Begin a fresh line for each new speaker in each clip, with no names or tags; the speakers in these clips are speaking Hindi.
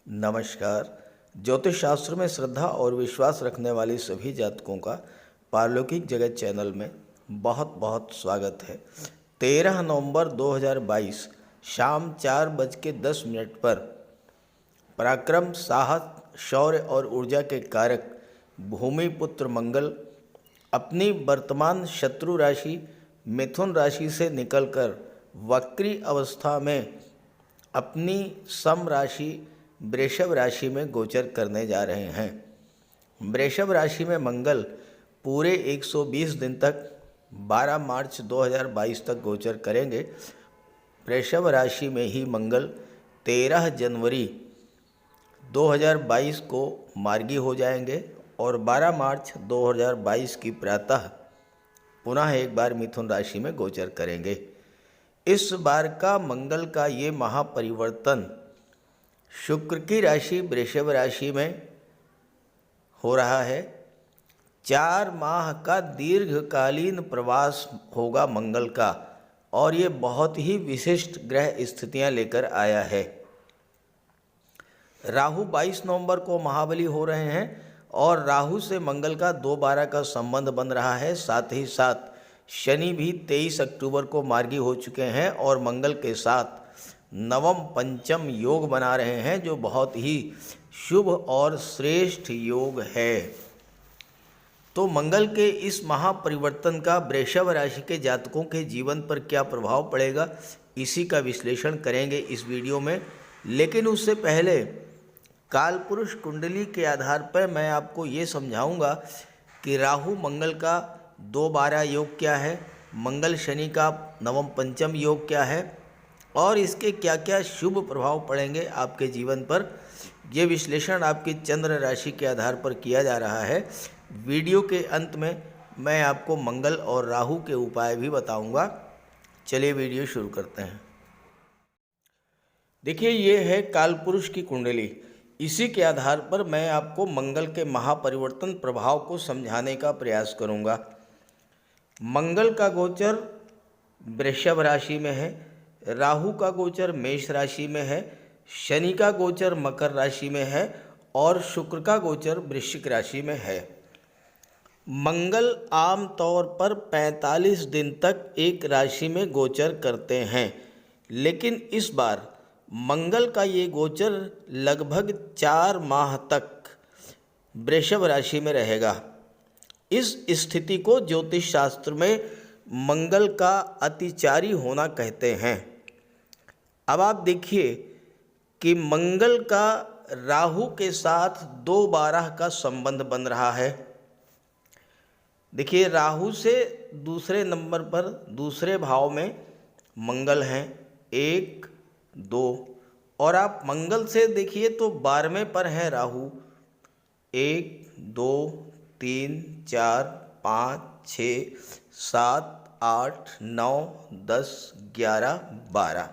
नमस्कार। ज्योतिष शास्त्र में श्रद्धा और विश्वास रखने वाली सभी जातकों का पारलौकिक जगत चैनल में बहुत बहुत स्वागत है। 13 नवंबर 2022 शाम 4:10 पर पराक्रम, साहस, शौर्य और ऊर्जा के कारक भूमिपुत्र मंगल अपनी वर्तमान शत्रु राशि मिथुन राशि से निकलकर वक्री अवस्था में अपनी सम राशि वृषभ राशि में गोचर करने जा रहे हैं। वृषभ राशि में मंगल पूरे 120 दिन तक 12 मार्च 2022 तक गोचर करेंगे। वृषभ राशि में ही मंगल 13 जनवरी 2022 को मार्गी हो जाएंगे और 12 मार्च 2022 की प्रातः पुनः एक बार मिथुन राशि में गोचर करेंगे। इस बार का मंगल का ये महापरिवर्तन शुक्र की राशि वृषभ राशि में हो रहा है। 4 माह का दीर्घकालीन प्रवास होगा मंगल का और ये बहुत ही विशिष्ट ग्रह स्थितियां लेकर आया है। राहु 22 नवंबर को महाबली हो रहे हैं और राहु से मंगल का 2-12 का संबंध बन रहा है। साथ ही साथ शनि भी 23 अक्टूबर को मार्गी हो चुके हैं और मंगल के साथ नवम पंचम योग बना रहे हैं, जो बहुत ही शुभ और श्रेष्ठ योग है। तो मंगल के इस महापरिवर्तन का वृषभ राशि के जातकों के जीवन पर क्या प्रभाव पड़ेगा, इसी का विश्लेषण करेंगे इस वीडियो में। लेकिन उससे पहले कालपुरुष कुंडली के आधार पर मैं आपको ये समझाऊंगा कि राहु मंगल का 2-12 योग क्या है, मंगल शनि का नवम पंचम योग क्या है और इसके क्या क्या शुभ प्रभाव पड़ेंगे आपके जीवन पर। ये विश्लेषण आपकी चंद्र राशि के आधार पर किया जा रहा है। वीडियो के अंत में मैं आपको मंगल और राहु के उपाय भी बताऊंगा। चलिए वीडियो शुरू करते हैं। देखिए, ये है कालपुरुष की कुंडली। इसी के आधार पर मैं आपको मंगल के महापरिवर्तन प्रभाव को समझाने का प्रयास करूंगा। मंगल का गोचर वृषभ राशि में है, राहु का गोचर मेष राशि में है, शनि का गोचर मकर राशि में है और शुक्र का गोचर वृश्चिक राशि में है। मंगल आम तौर पर 45 दिन तक एक राशि में गोचर करते हैं, लेकिन इस बार मंगल का ये गोचर लगभग 4 माह तक वृषभ राशि में रहेगा। इस स्थिति को ज्योतिष शास्त्र में मंगल का अतिचारी होना कहते हैं। अब आप देखिए कि मंगल का राहु के साथ 2-12 का संबंध बन रहा है। देखिए, राहु से दूसरे नंबर पर दूसरे भाव में मंगल हैं 1, 2 और आप मंगल से देखिए तो 12वें पर है राहु 1, 2, 3, 4, 5, 6, 7, 8, 9, 10, 11, 12।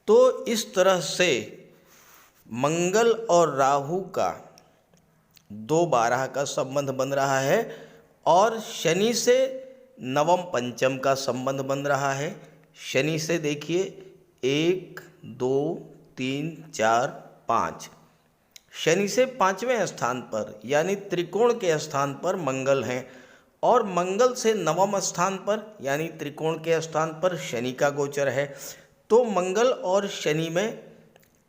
तो इस तरह से मंगल और राहु का 2-12 का संबंध बन रहा है और शनि से नवम पंचम का संबंध बन रहा है। शनि से देखिए 1, 2, 3, 4, 5। शनि से 5वें स्थान पर यानी त्रिकोण के स्थान पर मंगल हैं और मंगल से नवम स्थान पर यानी त्रिकोण के स्थान पर शनि का गोचर है। तो मंगल और शनि में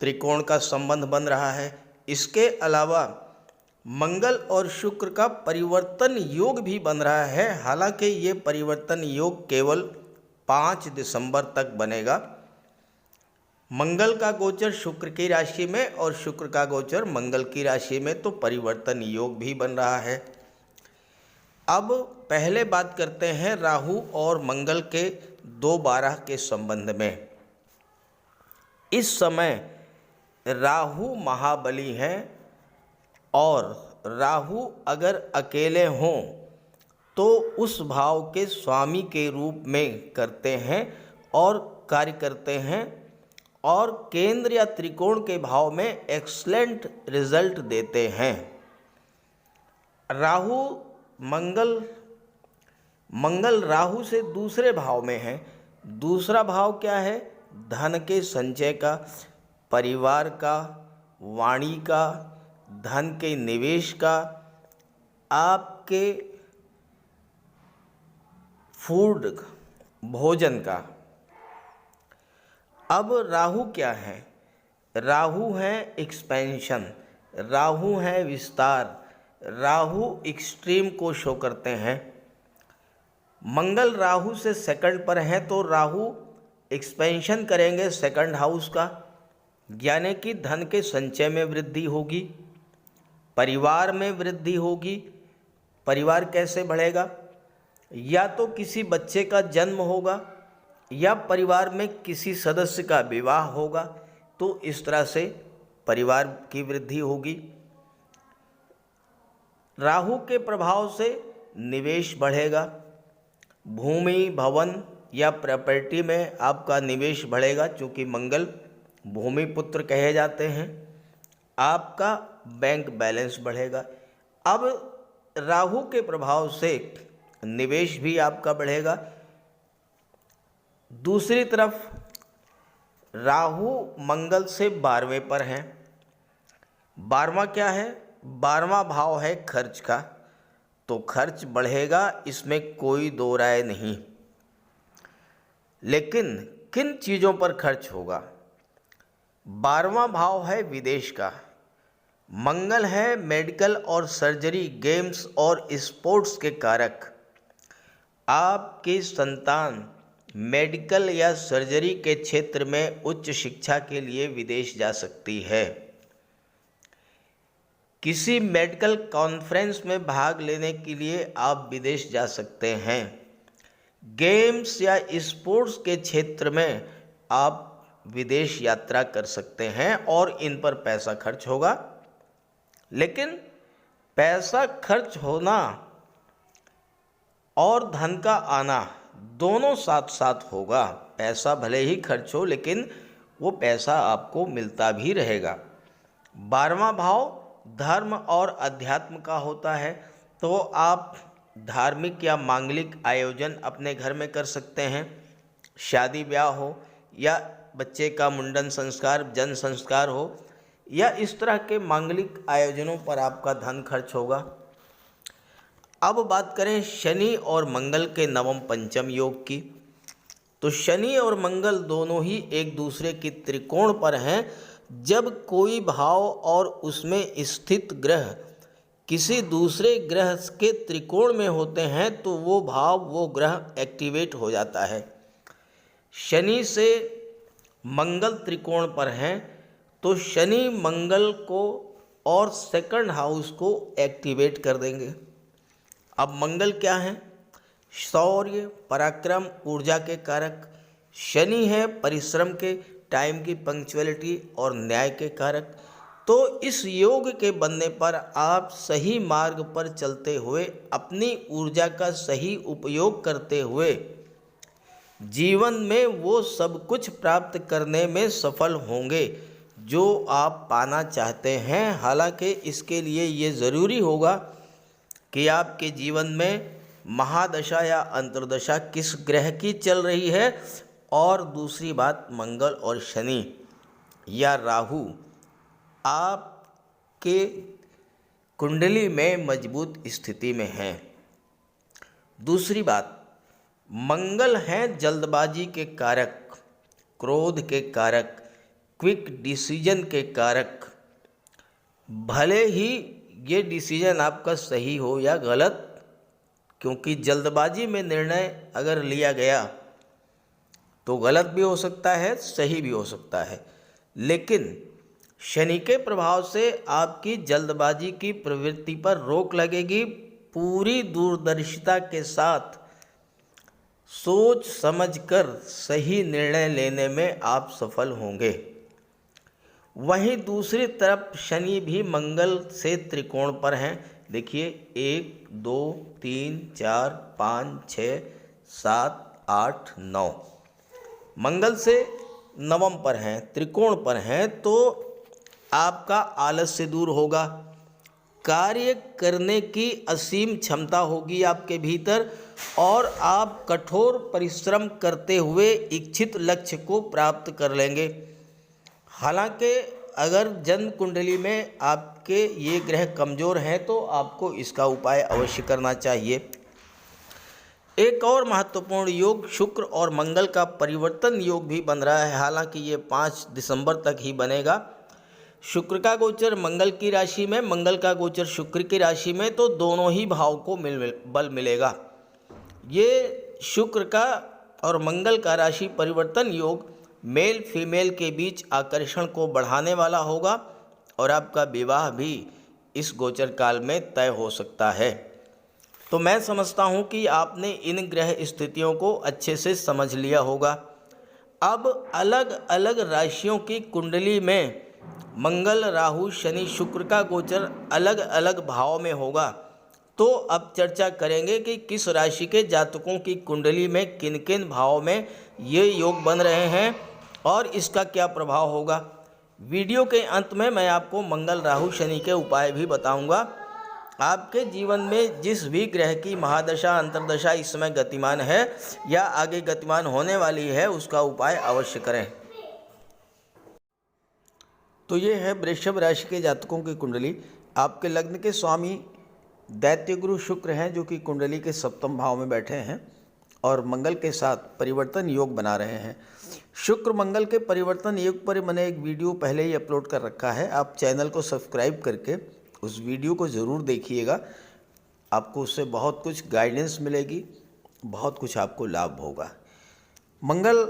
त्रिकोण का संबंध बन रहा है। इसके अलावा मंगल और शुक्र का परिवर्तन योग भी बन रहा है। हालांकि ये परिवर्तन योग केवल 5 दिसंबर तक बनेगा। मंगल का गोचर शुक्र की राशि में और शुक्र का गोचर मंगल की राशि में, तो परिवर्तन योग भी बन रहा है। अब पहले बात करते हैं राहु और मंगल के 2-12 के संबंध में। इस समय राहु महाबली हैं और राहु अगर अकेले हों तो उस भाव के स्वामी के रूप में करते हैं और कार्य करते हैं और केंद्र या त्रिकोण के भाव में एक्सलेंट रिजल्ट देते हैं। राहु मंगल राहु से दूसरे भाव में है। दूसरा भाव क्या है? धन के संचय का, परिवार का वाणी का, धन के निवेश का, आपके फूड भोजन का। अब राहु क्या है? राहु है एक्सपेंशन, राहु है विस्तार, राहु एक्सट्रीम को शो करते हैं। मंगल राहु से सेकंड पर है तो राहु एक्सपेंशन करेंगे सेकंड हाउस का, यानी कि धन के संचय में वृद्धि होगी, परिवार में वृद्धि होगी। परिवार कैसे बढ़ेगा? या तो किसी बच्चे का जन्म होगा या परिवार में किसी सदस्य का विवाह होगा, तो इस तरह से परिवार की वृद्धि होगी। राहु के प्रभाव से निवेश बढ़ेगा, भूमि भवन या प्रॉपर्टी में आपका निवेश बढ़ेगा, चूँकि मंगल भूमि पुत्र कहे जाते हैं। आपका बैंक बैलेंस बढ़ेगा। अब राहु के प्रभाव से निवेश भी आपका बढ़ेगा। दूसरी तरफ राहु मंगल से 12वें पर हैं। 12वां क्या है? 12वां भाव है खर्च का, तो खर्च बढ़ेगा, इसमें कोई दो राय नहीं। लेकिन किन चीज़ों पर खर्च होगा? 12वां भाव है विदेश का। मंगल है मेडिकल और सर्जरी, गेम्स और स्पोर्ट्स के कारक। आपकी संतान मेडिकल या सर्जरी के क्षेत्र में उच्च शिक्षा के लिए विदेश जा सकती है। किसी मेडिकल कॉन्फ्रेंस में भाग लेने के लिए आप विदेश जा सकते हैं। गेम्स या स्पोर्ट्स के क्षेत्र में आप विदेश यात्रा कर सकते हैं और इन पर पैसा खर्च होगा। लेकिन पैसा खर्च होना और धन का आना दोनों साथ साथ होगा। पैसा भले ही खर्च हो, लेकिन वो पैसा आपको मिलता भी रहेगा। 12वां भाव धर्म और अध्यात्म का होता है, तो आप धार्मिक या मांगलिक आयोजन अपने घर में कर सकते हैं। शादी ब्याह हो या बच्चे का मुंडन संस्कार, जन संस्कार हो, या इस तरह के मांगलिक आयोजनों पर आपका धन खर्च होगा। अब बात करें शनि और मंगल के नवम पंचम योग की, तो शनि और मंगल दोनों ही एक दूसरे की त्रिकोण पर हैं। जब कोई भाव और उसमें स्थित ग्रह किसी दूसरे ग्रह के त्रिकोण में होते हैं तो वो भाव, वो ग्रह एक्टिवेट हो जाता है। शनि से मंगल त्रिकोण पर हैं तो शनि मंगल को और सेकंड हाउस को एक्टिवेट कर देंगे। अब मंगल क्या है? शौर्य, पराक्रम, ऊर्जा के कारक। शनि है परिश्रम के, टाइम की पंक्चुअलिटी और न्याय के कारक। तो इस योग के बनने पर आप सही मार्ग पर चलते हुए, अपनी ऊर्जा का सही उपयोग करते हुए जीवन में वो सब कुछ प्राप्त करने में सफल होंगे जो आप पाना चाहते हैं। हालांकि इसके लिए ये ज़रूरी होगा कि आपके जीवन में महादशा या अंतर्दशा किस ग्रह की चल रही है, और दूसरी बात मंगल और शनि या राहु आपके कुंडली में मजबूत स्थिति में हैं। दूसरी बात, मंगल हैं जल्दबाजी के कारक, क्रोध के कारक, क्विक डिसीजन के कारक। भले ही ये डिसीजन आपका सही हो या गलत, क्योंकि जल्दबाजी में निर्णय अगर लिया गया तो गलत भी हो सकता है, सही भी हो सकता है। लेकिन शनि के प्रभाव से आपकी जल्दबाजी की प्रवृत्ति पर रोक लगेगी। पूरी दूरदर्शिता के साथ सोच समझकर सही निर्णय लेने में आप सफल होंगे। वहीं दूसरी तरफ शनि भी मंगल से त्रिकोण पर हैं। देखिए 1 2 3 4 5 6 7 8 9 मंगल से नवम पर हैं, त्रिकोण पर हैं, तो आपका आलस्य दूर होगा। कार्य करने की असीम क्षमता होगी आपके भीतर और आप कठोर परिश्रम करते हुए इच्छित लक्ष्य को प्राप्त कर लेंगे। हालांकि अगर जन्म कुंडली में आपके ये ग्रह कमज़ोर हैं तो आपको इसका उपाय अवश्य करना चाहिए। एक और महत्वपूर्ण योग शुक्र और मंगल का परिवर्तन योग भी बन रहा है, हालांकि ये 5 दिसंबर तक ही बनेगा। शुक्र का गोचर मंगल की राशि में, मंगल का गोचर शुक्र की राशि में, तो दोनों ही भाव को बल मिलेगा। ये शुक्र का और मंगल का राशि परिवर्तन योग मेल फीमेल के बीच आकर्षण को बढ़ाने वाला होगा और आपका विवाह भी इस गोचर काल में तय हो सकता है। तो मैं समझता हूँ कि आपने इन ग्रह स्थितियों को अच्छे से समझ लिया होगा। अब अलग अलग राशियों की कुंडली में मंगल, राहु, शनि, शुक्र का गोचर अलग अलग भाव में होगा। तो अब चर्चा करेंगे कि किस राशि के जातकों की कुंडली में किन किन भाव में ये योग बन रहे हैं और इसका क्या प्रभाव होगा। वीडियो के अंत में मैं आपको मंगल, राहु, शनि के उपाय भी बताऊंगा। आपके जीवन में जिस भी ग्रह की महादशा अंतर्दशा इस समय गतिमान है या आगे गतिमान होने वाली है, उसका उपाय अवश्य करें। तो ये है वृषभ राशि के जातकों की कुंडली। आपके लग्न के स्वामी दैत्य गुरु शुक्र हैं, जो कि कुंडली के सप्तम भाव में बैठे हैं और मंगल के साथ परिवर्तन योग बना रहे हैं। शुक्र मंगल के परिवर्तन योग पर मैंने एक वीडियो पहले ही अपलोड कर रखा है। आप चैनल को सब्सक्राइब करके उस वीडियो को ज़रूर देखिएगा। आपको उससे बहुत कुछ गाइडेंस मिलेगी, बहुत कुछ आपको लाभ होगा। मंगल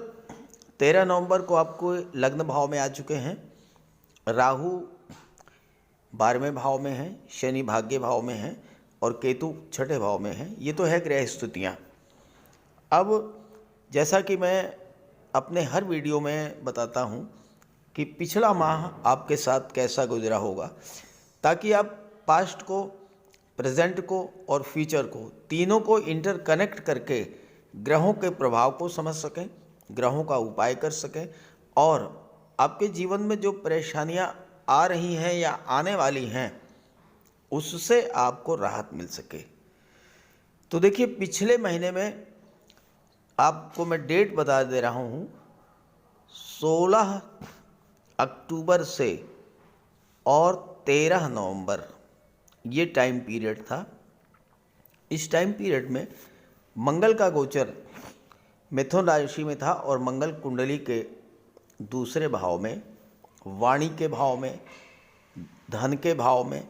13 नवंबर को आपको लग्न भाव में आ चुके हैं। राहु 12वें भाव में है, शनि भाग्य भाव में है और केतु 6ठे भाव में है। ये तो है ग्रह स्थितियाँ। अब जैसा कि मैं अपने हर वीडियो में बताता हूँ कि पिछला माह आपके साथ कैसा गुजरा होगा, ताकि आप पास्ट को, प्रेजेंट को और फ्यूचर को, तीनों को इंटरकनेक्ट करके ग्रहों के प्रभाव को समझ सकें, ग्रहों का उपाय कर सकें और आपके जीवन में जो परेशानियां आ रही हैं या आने वाली हैं उससे आपको राहत मिल सके। तो देखिए, पिछले महीने में आपको मैं डेट बता दे रहा हूँ, 16 अक्टूबर से और 13 नवंबर ये टाइम पीरियड था। इस टाइम पीरियड में मंगल का गोचर मिथुन राशि में था और मंगल कुंडली के दूसरे भाव में, वाणी के भाव में, धन के भाव में,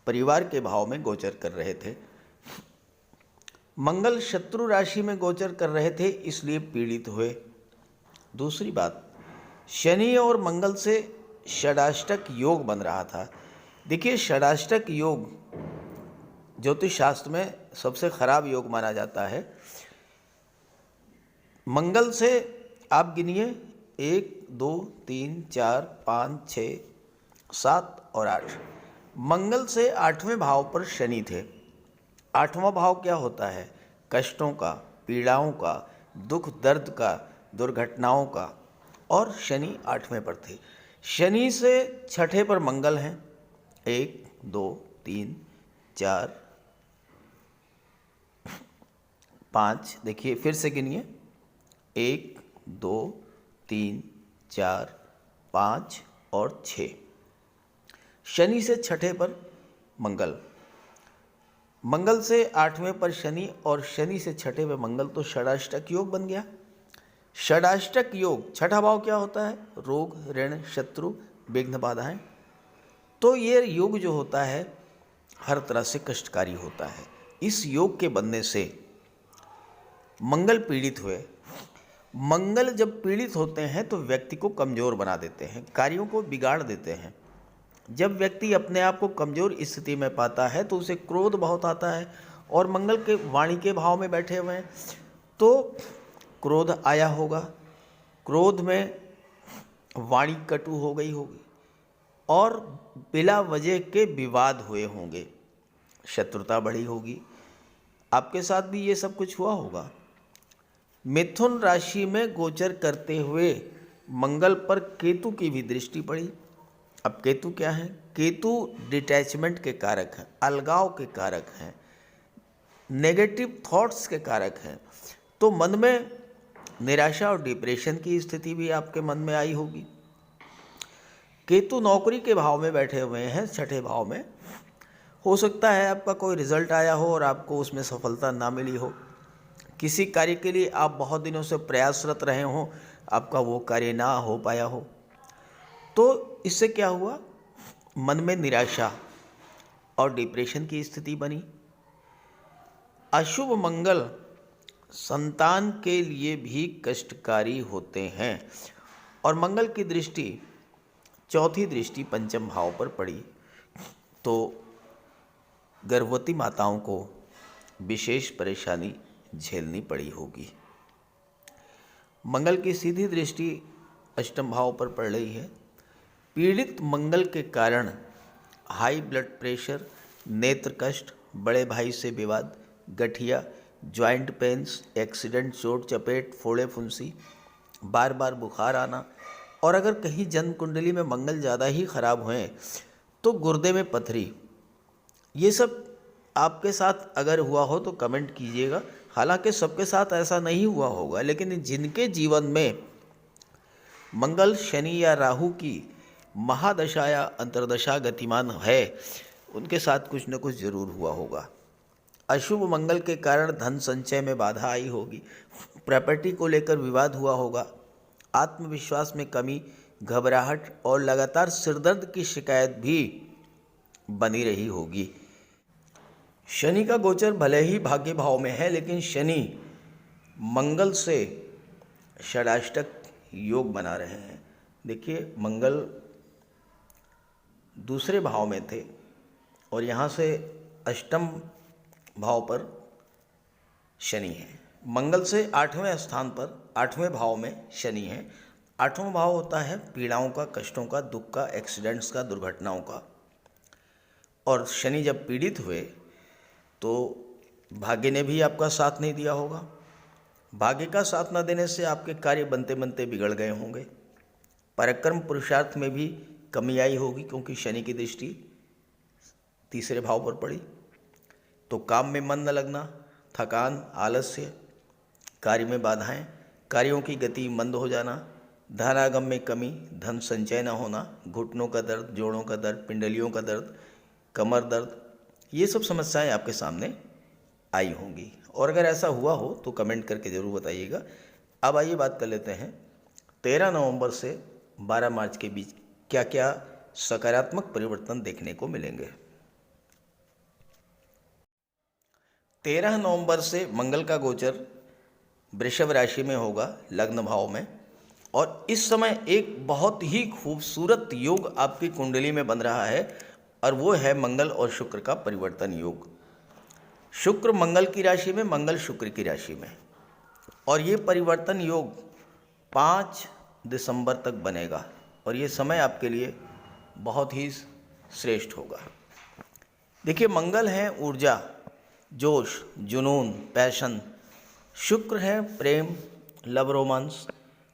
परिवार के भाव में गोचर कर रहे थे। मंगल शत्रु राशि में गोचर कर रहे थे, इसलिए पीड़ित हुए। दूसरी बात, शनि और मंगल से षडाष्टक योग बन रहा था। देखिए, षडाष्टक योग ज्योतिष शास्त्र में सबसे खराब योग माना जाता है। मंगल से आप गिनिए 1 2 3 4 5 6 7 और 8। मंगल से 8वें भाव पर शनि थे। 8वां भाव क्या होता है? कष्टों का, पीड़ाओं का, दुख दर्द का, दुर्घटनाओं का, और शनि 8वें पर थे। शनि से 6ठे पर मंगल हैं। 1 2 3 4 5, देखिए फिर से गिनिए 1 2 3 4 5 और 6। शनि से 6ठे पर मंगल, मंगल से 8वें पर शनि और शनि से 6ठे पर मंगल, तो षडाष्टक योग बन गया। षडाष्टक योग, 6ठा भाव क्या होता है? रोग, ऋण, शत्रु, विघ्न, बाधाएं। तो ये योग जो होता है हर तरह से कष्टकारी होता है। इस योग के बनने से मंगल पीड़ित हुए। मंगल जब पीड़ित होते हैं तो व्यक्ति को कमज़ोर बना देते हैं, कार्यों को बिगाड़ देते हैं। जब व्यक्ति अपने आप को कमज़ोर स्थिति में पाता है तो उसे क्रोध बहुत आता है, और मंगल के वाणी के भाव में बैठे हुए हैं तो क्रोध आया होगा। क्रोध में वाणी कटु हो गई होगी और बिला वजह के विवाद हुए होंगे, शत्रुता बढ़ी होगी। आपके साथ भी ये सब कुछ हुआ होगा। मिथुन राशि में गोचर करते हुए मंगल पर केतु की भी दृष्टि पड़ी। अब केतु क्या है? केतु डिटैचमेंट के कारक हैं, अलगाव के कारक हैं, नेगेटिव थॉट्स के कारक हैं। तो मन में निराशा और डिप्रेशन की स्थिति भी आपके मन में आई होगी। केतु नौकरी के भाव में बैठे हुए हैं, छठे भाव में। हो सकता है आपका कोई रिजल्ट आया हो और आपको उसमें सफलता ना मिली हो। किसी कार्य के लिए आप बहुत दिनों से प्रयासरत रहे हों, आपका वो कार्य ना हो पाया हो, तो इससे क्या हुआ, मन में निराशा और डिप्रेशन की स्थिति बनी। अशुभ मंगल संतान के लिए भी कष्टकारी होते हैं और मंगल की दृष्टि, चौथी दृष्टि पंचम भाव पर पड़ी तो गर्भवती माताओं को विशेष परेशानी झेलनी पड़ी होगी। मंगल की सीधी दृष्टि अष्टम भाव पर पड़ रही है। पीड़ित मंगल के कारण हाई ब्लड प्रेशर, नेत्र कष्ट, बड़े भाई से विवाद, गठिया, जॉइंट पेन्स, एक्सीडेंट, चोट चपेट, फोड़े फुंसी, बार बार बुखार आना, और अगर कहीं जन्म कुंडली में मंगल ज़्यादा ही खराब हुए तो गुर्दे में पथरी, ये सब आपके साथ अगर हुआ हो तो कमेंट कीजिएगा। हालांकि सबके साथ ऐसा नहीं हुआ होगा, लेकिन जिनके जीवन में मंगल, शनि या राहु की महादशा या अंतर्दशा गतिमान है, उनके साथ कुछ न कुछ जरूर हुआ होगा। अशुभ मंगल के कारण धन संचय में बाधा आई होगी, प्रॉपर्टी को लेकर विवाद हुआ होगा, आत्मविश्वास में कमी, घबराहट और लगातार सिरदर्द की शिकायत भी बनी रही होगी। शनि का गोचर भले ही भाग्य भाव में है, लेकिन शनि मंगल से षडाष्टक योग बना रहे हैं। देखिए, मंगल दूसरे भाव में थे और यहाँ से अष्टम भाव पर शनि है। मंगल से आठवें स्थान पर, आठवें भाव में शनि है। आठवां भाव होता है पीड़ाओं का, कष्टों का, दुख का, एक्सीडेंट्स का, दुर्घटनाओं का। और शनि जब पीड़ित हुए तो भाग्य ने भी आपका साथ नहीं दिया होगा। भाग्य का साथ न देने से आपके कार्य बनते बनते बिगड़ गए होंगे। पराक्रम पुरुषार्थ में भी कमी आई होगी, क्योंकि शनि की दृष्टि तीसरे भाव पर पड़ी। तो काम में मन न लगना, थकान, आलस्य, कार्य में बाधाएं, कार्यों की गति मंद हो जाना, धनागम में कमी, धन संचय न होना, घुटनों का दर्द, जोड़ों का दर्द, पिंडलियों का दर्द, कमर दर्द, ये सब समस्याएं आपके सामने आई होंगी। और अगर ऐसा हुआ हो तो कमेंट करके ज़रूर बताइएगा। अब आइए बात कर लेते हैं 13 नवंबर से 12 मार्च के बीच क्या क्या सकारात्मक परिवर्तन देखने को मिलेंगे। 13 नवंबर से मंगल का गोचर वृषभ राशि में होगा, लग्न भाव में, और इस समय एक बहुत ही खूबसूरत योग आपकी कुंडली में बन रहा है, और वो है मंगल और शुक्र का परिवर्तन योग। शुक्र मंगल की राशि में, मंगल शुक्र की राशि में, और ये परिवर्तन योग 5 दिसंबर तक बनेगा, और ये समय आपके लिए बहुत ही श्रेष्ठ होगा। देखिए, मंगल है ऊर्जा, जोश, जुनून, पैशन। शुक्र है प्रेम, लव, रोमांस।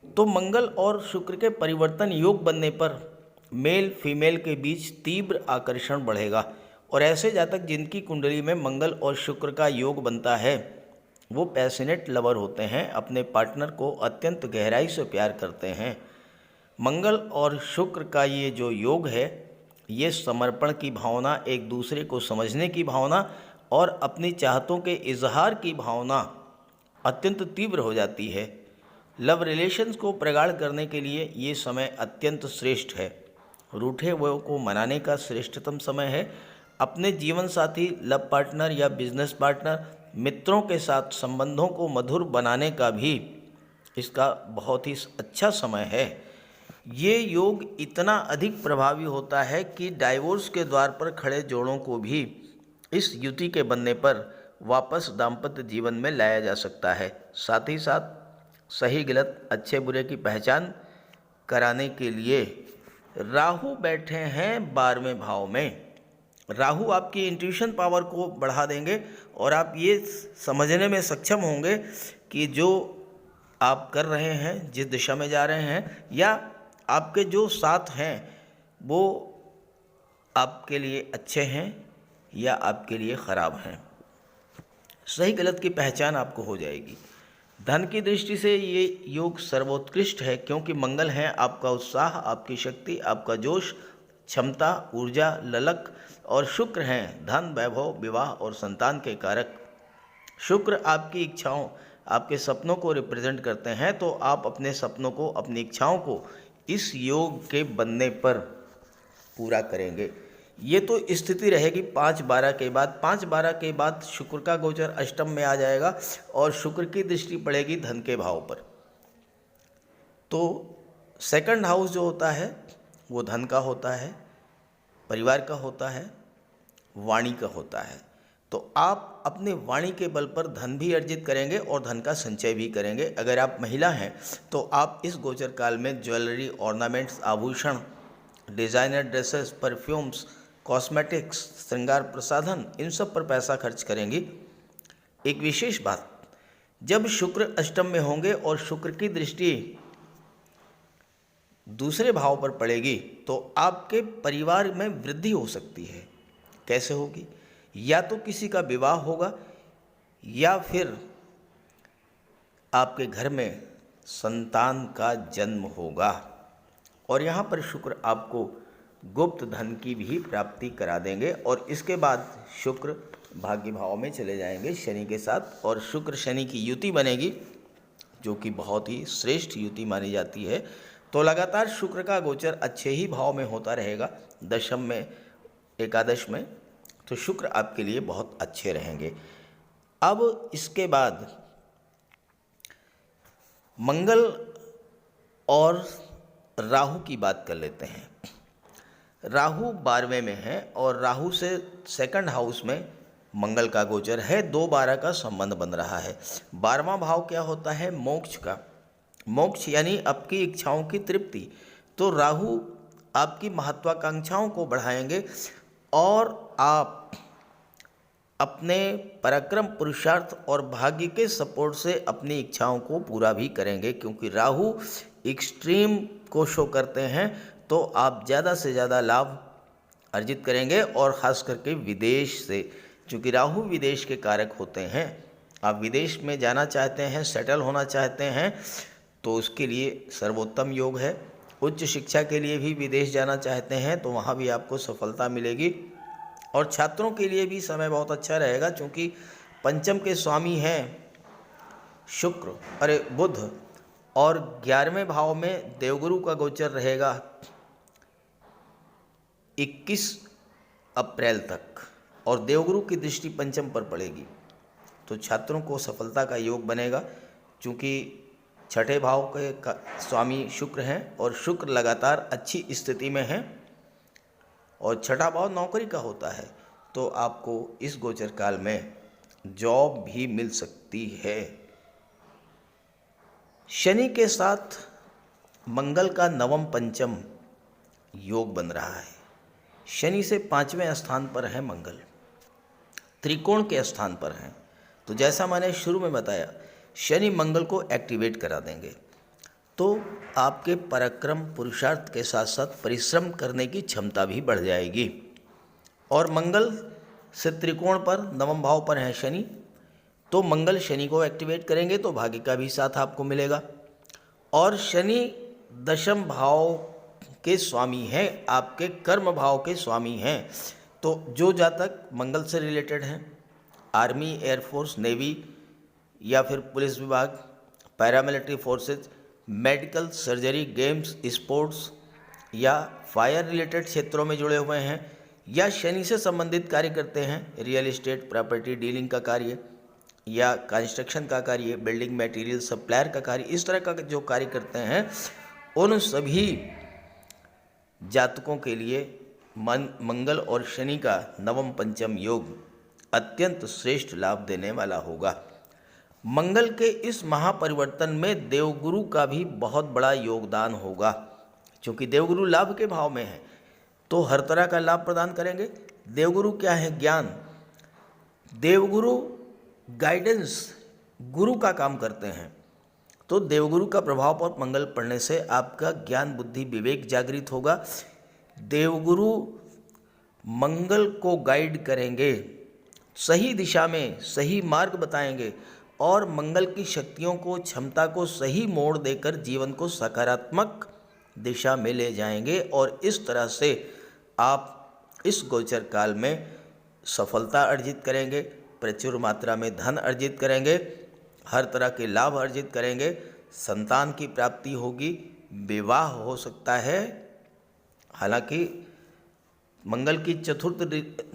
तो मंगल और शुक्र के परिवर्तन योग बनने पर मेल फीमेल के बीच तीव्र आकर्षण बढ़ेगा, और ऐसे जातक जिनकी कुंडली में मंगल और शुक्र का योग बनता है वो पैशनेट लवर होते हैं, अपने पार्टनर को अत्यंत गहराई से प्यार करते हैं। मंगल और शुक्र का ये जो योग है, ये समर्पण की भावना, एक दूसरे को समझने की भावना और अपनी चाहतों के इजहार की भावना अत्यंत तीव्र हो जाती है। लव रिलेशंस को प्रगाढ़ करने के लिए ये समय अत्यंत श्रेष्ठ है। रूठे हुए को मनाने का श्रेष्ठतम समय है। अपने जीवन साथी, लव पार्टनर या बिजनेस पार्टनर, मित्रों के साथ संबंधों को मधुर बनाने का भी इसका बहुत ही अच्छा समय है। ये योग इतना अधिक प्रभावी होता है कि डाइवोर्स के द्वार पर खड़े जोड़ों को भी इस युति के बनने पर वापस दाम्पत्य जीवन में लाया जा सकता है। साथ ही साथ सही गलत, अच्छे बुरे की पहचान कराने के लिए राहु बैठे हैं 12वें भाव में। राहु आपकी इंट्यूशन पावर को बढ़ा देंगे और आप ये समझने में सक्षम होंगे कि जो आप कर रहे हैं, जिस दिशा में जा रहे हैं, या आपके जो साथ हैं वो आपके लिए अच्छे हैं या आपके लिए ख़राब हैं। सही गलत की पहचान आपको हो जाएगी। धन की दृष्टि से ये योग सर्वोत्कृष्ट है, क्योंकि मंगल है आपका उत्साह, आपकी शक्ति, आपका जोश, क्षमता, ऊर्जा, ललक, और शुक्र हैं धन, वैभव, विवाह और संतान के कारक। शुक्र आपकी इच्छाओं, आपके सपनों को रिप्रेजेंट करते हैं, तो आप अपने सपनों को, अपनी इच्छाओं को इस योग के बनने पर पूरा करेंगे। ये तो स्थिति रहेगी 5/12 के बाद। 5/12 के बाद शुक्र का गोचर अष्टम में आ जाएगा और शुक्र की दृष्टि पड़ेगी धन के भाव पर। तो सेकंड हाउस जो होता है वो धन का होता है, परिवार का होता है, वाणी का होता है। तो आप अपने वाणी के बल पर धन भी अर्जित करेंगे और धन का संचय भी करेंगे। अगर आप महिला हैं तो आप इस गोचर काल में ज्वेलरी, ऑर्नामेंट्स, आभूषण, डिज़ाइनर ड्रेसेस, परफ्यूम्स, कॉस्मेटिक्स, श्रृंगार प्रसाधन, इन सब पर पैसा खर्च करेंगी। एक विशेष बात, जब शुक्र अष्टम में होंगे और शुक्र की दृष्टि दूसरे भाव पर पड़ेगी तो आपके परिवार में वृद्धि हो सकती है। कैसे होगी? या तो किसी का विवाह होगा या फिर आपके घर में संतान का जन्म होगा। और यहाँ पर शुक्र आपको गुप्त धन की भी प्राप्ति करा देंगे। और इसके बाद शुक्र भाग्य भाव में चले जाएंगे शनि के साथ, और शुक्र शनि की युति बनेगी जो कि बहुत ही श्रेष्ठ युति मानी जाती है। तो लगातार शुक्र का गोचर अच्छे ही भाव में होता रहेगा, दशम में, एकादश में, तो शुक्र आपके लिए बहुत अच्छे रहेंगे। अब इसके बाद मंगल और राहु की बात कर लेते हैं। राहु 12वें में है और राहु से सेकंड हाउस में मंगल का गोचर है। 2-12 का संबंध बन रहा है। 12वां भाव क्या होता है? मोक्ष का। मोक्ष यानी आपकी इच्छाओं की तृप्ति। तो राहु आपकी महत्वाकांक्षाओं को बढ़ाएंगे और आप अपने पराक्रम, पुरुषार्थ और भाग्य के सपोर्ट से अपनी इच्छाओं को पूरा भी करेंगे, क्योंकि राहु एक्सट्रीम को शो करते हैं। तो आप ज़्यादा से ज़्यादा लाभ अर्जित करेंगे, और ख़ास करके विदेश से, क्योंकि राहु विदेश के कारक होते हैं। आप विदेश में जाना चाहते हैं, सेटल होना चाहते हैं, तो उसके लिए सर्वोत्तम योग है। उच्च शिक्षा के लिए भी विदेश जाना चाहते हैं तो वहाँ भी आपको सफलता मिलेगी। और छात्रों के लिए भी समय बहुत अच्छा रहेगा, क्योंकि पंचम के स्वामी हैं बुध, और 11वें भाव में देवगुरु का गोचर रहेगा 21 अप्रैल तक, और देवगुरु की दृष्टि पंचम पर पड़ेगी। तो छात्रों को सफलता का योग बनेगा, क्योंकि छठे भाव के स्वामी शुक्र हैं और शुक्र लगातार अच्छी स्थिति में हैं, और छठा भाव नौकरी का होता है। तो आपको इस गोचर काल में जॉब भी मिल सकती है। शनि के साथ मंगल का नवम पंचम योग बन रहा है। शनि से 5वें स्थान पर है मंगल, त्रिकोण के स्थान पर हैं। तो जैसा मैंने शुरू में बताया, शनि मंगल को एक्टिवेट करा देंगे, तो आपके पराक्रम, पुरुषार्थ के साथ साथ परिश्रम करने की क्षमता भी बढ़ जाएगी। और मंगल से त्रिकोण पर नवम भाव पर है शनि, तो मंगल शनि को एक्टिवेट करेंगे तो भाग्य का भी साथ आपको मिलेगा। और शनि दशम भाव के स्वामी हैं, आपके कर्म भाव के स्वामी हैं। तो जो जातक मंगल से रिलेटेड हैं, आर्मी, एयरफोर्स, नेवी या फिर पुलिस विभाग, paramilitary forces, medical, surgery, games, sports या फायर रिलेटेड क्षेत्रों में जुड़े हुए हैं, या शनि से संबंधित कार्य करते हैं, रियल एस्टेट, प्रॉपर्टी डीलिंग का कार्य या कंस्ट्रक्शन का कार्य, बिल्डिंग मटेरियल सप्लायर का कार्य, इस तरह का जो कार्य करते हैं, उन सभी जातकों के लिए मंगल और शनि का नवम पंचम योग अत्यंत श्रेष्ठ लाभ देने वाला होगा। मंगल के इस महापरिवर्तन में देवगुरु का भी बहुत बड़ा योगदान होगा, क्योंकि देवगुरु लाभ के भाव में है, तो हर तरह का लाभ प्रदान करेंगे। देवगुरु क्या है? ज्ञान। देवगुरु गाइडेंस, गुरु का काम करते हैं। तो देवगुरु का प्रभाव पर मंगल पड़ने से आपका ज्ञान, बुद्धि, विवेक जागृत होगा। देवगुरु मंगल को गाइड करेंगे, सही दिशा में सही मार्ग बताएंगे, और मंगल की शक्तियों को, क्षमता को सही मोड़ देकर जीवन को सकारात्मक दिशा में ले जाएंगे और इस तरह से आप इस गोचर काल में सफलता अर्जित करेंगे, प्रचुर मात्रा में धन अर्जित करेंगे, हर तरह के लाभ अर्जित करेंगे, संतान की प्राप्ति होगी, विवाह हो सकता है। हालांकि मंगल की चतुर्थ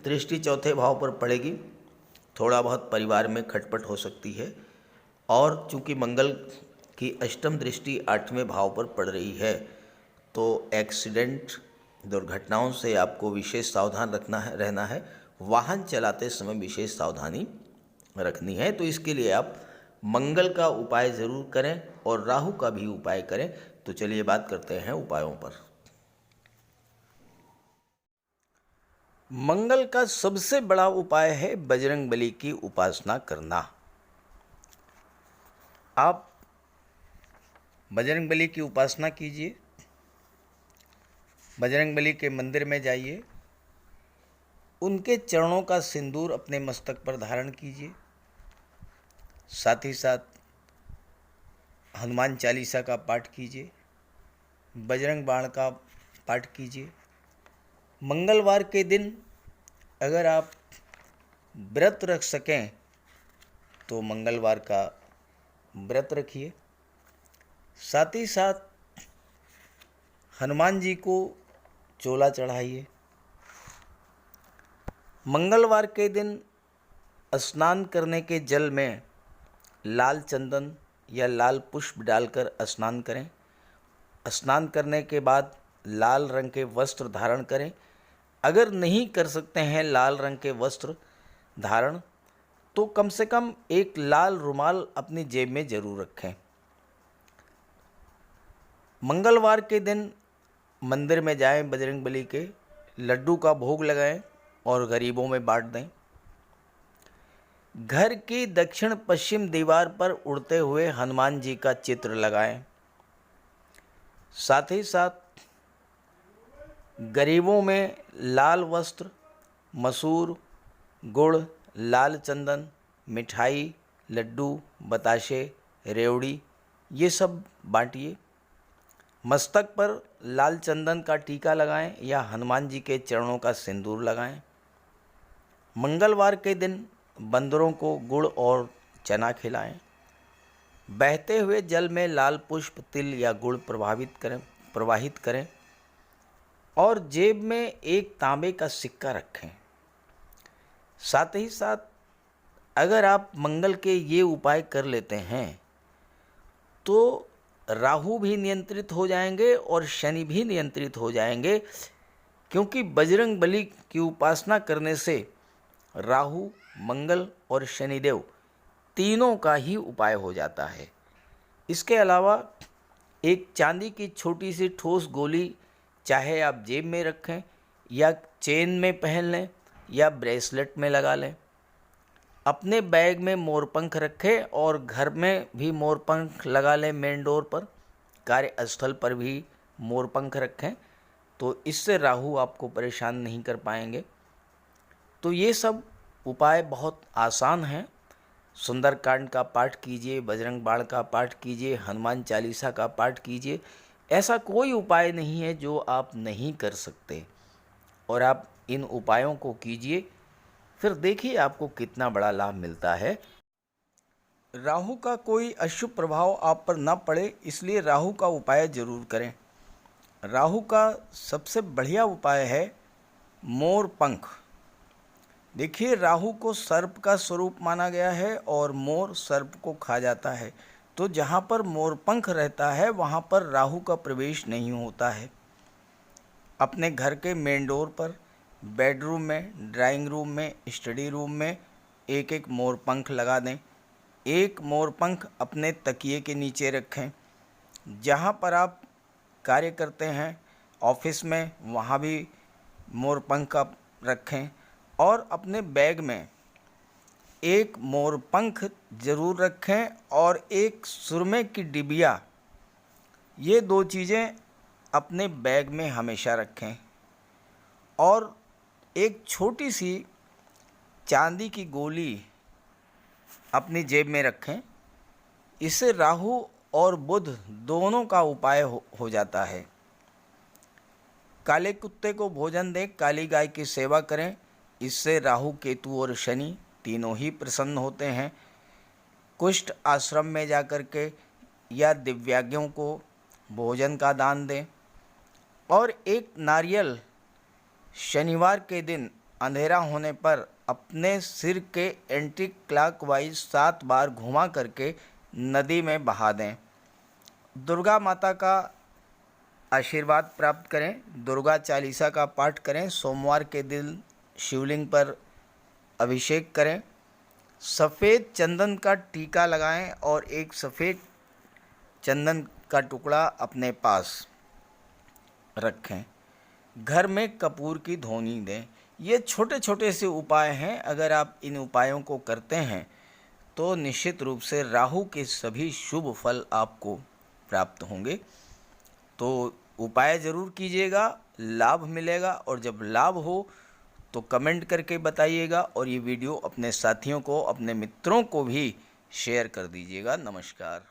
दृष्टि चौथे भाव पर पड़ेगी, थोड़ा बहुत परिवार में खटपट हो सकती है। और चूंकि मंगल की अष्टम दृष्टि आठवें भाव पर पड़ रही है तो एक्सीडेंट, दुर्घटनाओं से आपको विशेष सावधान रहना है। वाहन चलाते समय विशेष सावधानी रखनी है। तो इसके लिए आप मंगल का उपाय ज़रूर करें और राहु का भी उपाय करें। तो चलिए बात करते हैं उपायों पर। मंगल का सबसे बड़ा उपाय है बजरंगबली की उपासना करना। आप बजरंगबली की उपासना कीजिए, बजरंगबली के मंदिर में जाइए, उनके चरणों का सिंदूर अपने मस्तक पर धारण कीजिए, साथ ही साथ हनुमान चालीसा का पाठ कीजिए, बजरंग बाण का पाठ कीजिए। मंगलवार के दिन अगर आप व्रत रख सकें तो मंगलवार का व्रत रखिए। साथ ही साथ हनुमान जी को चोला चढ़ाइए। मंगलवार के दिन स्नान करने के जल में लाल चंदन या लाल पुष्प डालकर स्नान करें। स्नान करने के बाद लाल रंग के वस्त्र धारण करें। अगर नहीं कर सकते हैं लाल रंग के वस्त्र धारण तो कम से कम एक लाल रुमाल अपनी जेब में जरूर रखें। मंगलवार के दिन मंदिर में जाएं, बजरंगबली के लड्डू का भोग लगाएं और गरीबों में बांट दें। घर की दक्षिण पश्चिम दीवार पर उड़ते हुए हनुमान जी का चित्र लगाएं। साथ ही साथ गरीबों में लाल वस्त्र, मसूर, गुड़, लाल चंदन, मिठाई, लड्डू, बताशे, रेवड़ी ये सब बांटिए। मस्तक पर लाल चंदन का टीका लगाएं या हनुमान जी के चरणों का सिंदूर लगाएं। मंगलवार के दिन बंदरों को गुड़ और चना खिलाएं। बहते हुए जल में लाल पुष्प, तिल या गुड़ प्रवाहित करें और जेब में एक तांबे का सिक्का रखें। साथ ही साथ अगर आप मंगल के ये उपाय कर लेते हैं तो राहु भी नियंत्रित हो जाएंगे और शनि भी नियंत्रित हो जाएंगे, क्योंकि बजरंगबली की उपासना करने से राहु, मंगल और शनिदेव तीनों का ही उपाय हो जाता है। इसके अलावा एक चांदी की छोटी सी ठोस गोली चाहे आप जेब में रखें या चेन में पहन लें या ब्रेसलेट में लगा लें। अपने बैग में मोरपंख रखें और घर में भी मोरपंख लगा लें। मेन डोर पर, कार्यस्थल पर भी मोरपंख रखें तो इससे राहु आपको परेशान नहीं कर पाएंगे। तो ये सब उपाय बहुत आसान हैं। सुंदरकांड का पाठ कीजिए, बजरंग बाण का पाठ कीजिए, हनुमान चालीसा का पाठ कीजिए। ऐसा कोई उपाय नहीं है जो आप नहीं कर सकते और आप इन उपायों को कीजिए, फिर देखिए आपको कितना बड़ा लाभ मिलता है। राहु का कोई अशुभ प्रभाव आप पर न पड़े, इसलिए राहु का उपाय जरूर करें। राहु का सबसे बढ़िया उपाय है मोर पंख। देखिए, राहु को सर्प का स्वरूप माना गया है और मोर सर्प को खा जाता है, तो जहाँ पर मोर पंख रहता है वहाँ पर राहु का प्रवेश नहीं होता है। अपने घर के मेन डोर पर, बेडरूम में, ड्राइंग रूम में, स्टडी रूम में एक एक मोर पंख लगा दें। एक मोर पंख अपने तकिए के नीचे रखें। जहाँ पर आप कार्य करते हैं ऑफिस में, वहाँ भी मोर पंख आप रखें और अपने बैग में एक मोर पंख ज़रूर रखें और एक सुरमे की डिबिया, ये दो चीज़ें अपने बैग में हमेशा रखें। और एक छोटी सी चांदी की गोली अपनी जेब में रखें। इससे राहु और बुध दोनों का उपाय हो जाता है। काले कुत्ते को भोजन दें, काली गाय की सेवा करें। इससे राहु, केतु और शनि तीनों ही प्रसन्न होते हैं। कुष्ठ आश्रम में जाकर के या दिव्यांगों को भोजन का दान दें। और एक नारियल शनिवार के दिन अंधेरा होने पर अपने सिर के एंटी क्लॉकवाइज 7 बार घुमा करके नदी में बहा दें। दुर्गा माता का आशीर्वाद प्राप्त करें। दुर्गा चालीसा का पाठ करें। सोमवार के दिन शिवलिंग पर अभिषेक करें। सफ़ेद चंदन का टीका लगाएं और एक सफ़ेद चंदन का टुकड़ा अपने पास रखें। घर में कपूर की धूनी दें। ये छोटे छोटे से उपाय हैं। अगर आप इन उपायों को करते हैं तो निश्चित रूप से राहु के सभी शुभ फल आपको प्राप्त होंगे। तो उपाय ज़रूर कीजिएगा, लाभ मिलेगा। और जब लाभ हो तो कमेंट करके बताइएगा और ये वीडियो अपने साथियों को, अपने मित्रों को भी शेयर कर दीजिएगा। नमस्कार।